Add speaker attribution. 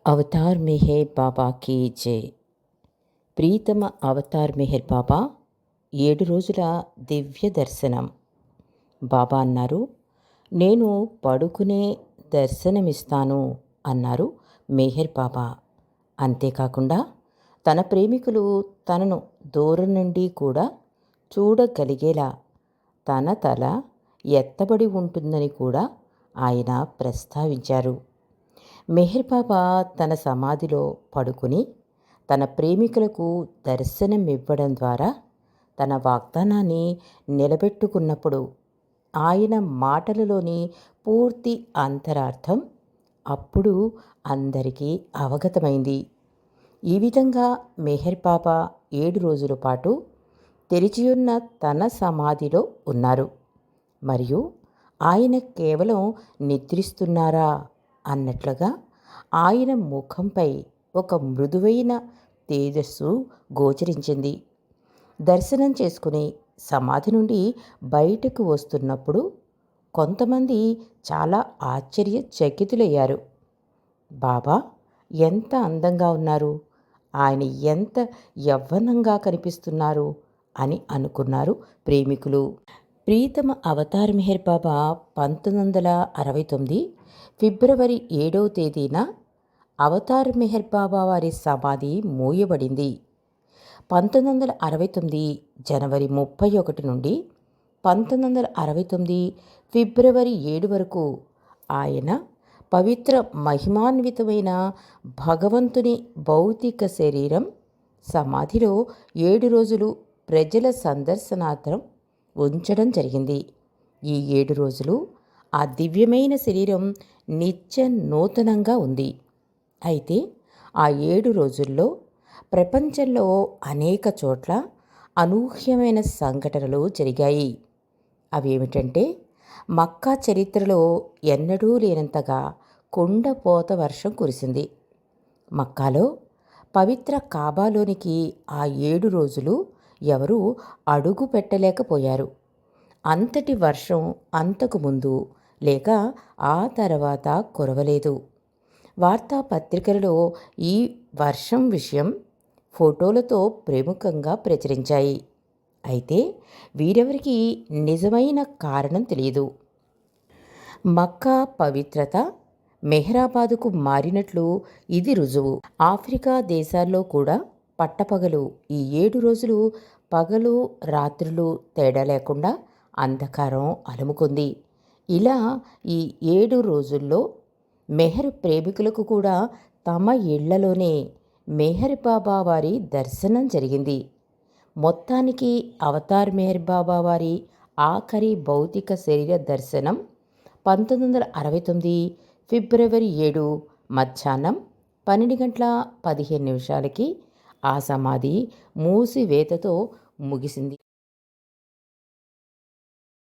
Speaker 1: Avatar Meher బాబా key జై. ప్రీతమ Avatar Meher బాబా 7 రోజుల దివ్య దర్శనం. బాబా అన్నారు, నేను పడుకునే దర్శనమిస్తాను అన్నారు మెహర్ బాబా. అంతేకాకుండా తన ప్రేమికులు తనను దూరం నుండి కూడా చూడగలిగేలా తన తల ఎత్తబడి ఉంటుందని కూడా ఆయన ప్రస్తావించారు. మెహర్ బాబా తన సమాధిలో పడుకుని తన ప్రేమికులకు దర్శనమివ్వడం ద్వారా తన వాగ్దానాన్ని నిలబెట్టుకున్నప్పుడు ఆయన మాటలలోని పూర్తి అంతరార్థం అప్పుడు అందరికీ అవగతమైంది. ఈ విధంగా మెహర్ బాబా 7 రోజుల పాటు తెరిచియున్న తన సమాధిలో ఉన్నారు. మరియు ఆయన కేవలం నిద్రిస్తున్నారా అన్నట్లుగా ఆయన ముఖంపై ఒక మృదువైన తేజస్సు గోచరించింది. దర్శనం చేసుకుని సమాధి నుండి బయటకు వస్తున్నప్పుడు కొంతమంది చాలా ఆశ్చర్యచకితులయ్యారు. బాబా ఎంత అందంగా ఉన్నారు, ఆయన ఎంత యవ్వనంగా కనిపిస్తున్నారు అని అనుకున్నారు ప్రేమికులు. ప్రీతమ అవతార్ మెహర్ బాబా 1969 ఫిబ్రవరి 7వ తేదీన అవతార్ మెహర్ బాబా వారి సమాధి మూయబడింది. 1969 జనవరి 31 నుండి 1969 ఫిబ్రవరి 7 వరకు ఆయన పవిత్ర మహిమాన్వితమైన భగవంతుని భౌతిక శరీరం సమాధిలో 7 రోజులు ప్రజల సందర్శనార్థం ఉంచడం జరిగింది. ఈ 7 రోజులు ఆ దివ్యమైన శరీరం నిత్య నూతనంగా ఉంది. అయితే ఆ 7 రోజుల్లో ప్రపంచంలో అనేక చోట్ల అనూహ్యమైన సంఘటనలు జరిగాయి. అవేమిటంటే మక్కా చరిత్రలో ఎన్నడూ లేనంతగా కుండపోత వర్షం కురిసింది. మక్కాలో పవిత్ర కాబాలోనికి ఆ 7 రోజులు ఎవరూ అడుగు పెట్టలేకపోయారు. అంతటి వర్షం అంతకుముందు లేక ఆ తర్వాత కురవలేదు. వార్తాపత్రికలలో ఈ వర్షం విషయం ఫోటోలతో ప్రముఖంగా ప్రచురించాయి. అయితే వీరెవరికి నిజమైన కారణం తెలియదు. మక్కా పవిత్రత మెహరాబాదుకు మారినట్లు ఇది రుజువు. ఆఫ్రికా దేశాల్లో కూడా పట్టపగలు ఈ 7 రోజులు పగలు రాత్రులు తేడా లేకుండా అంధకారం అలుముకుంది. ఇలా ఈ 7 రోజుల్లో మెహర్ ప్రేమికులకు కూడా తమ ఇళ్లలోనే మెహర్ బాబా వారి దర్శనం జరిగింది. మొత్తానికి అవతార్ మెహర్ బాబా వారి ఆఖరి భౌతిక శరీర దర్శనం 1969 ఫిబ్రవరి 7 మధ్యాహ్నం 12:15 ఆ సమాధి మూసివేతతో ముగిసింది.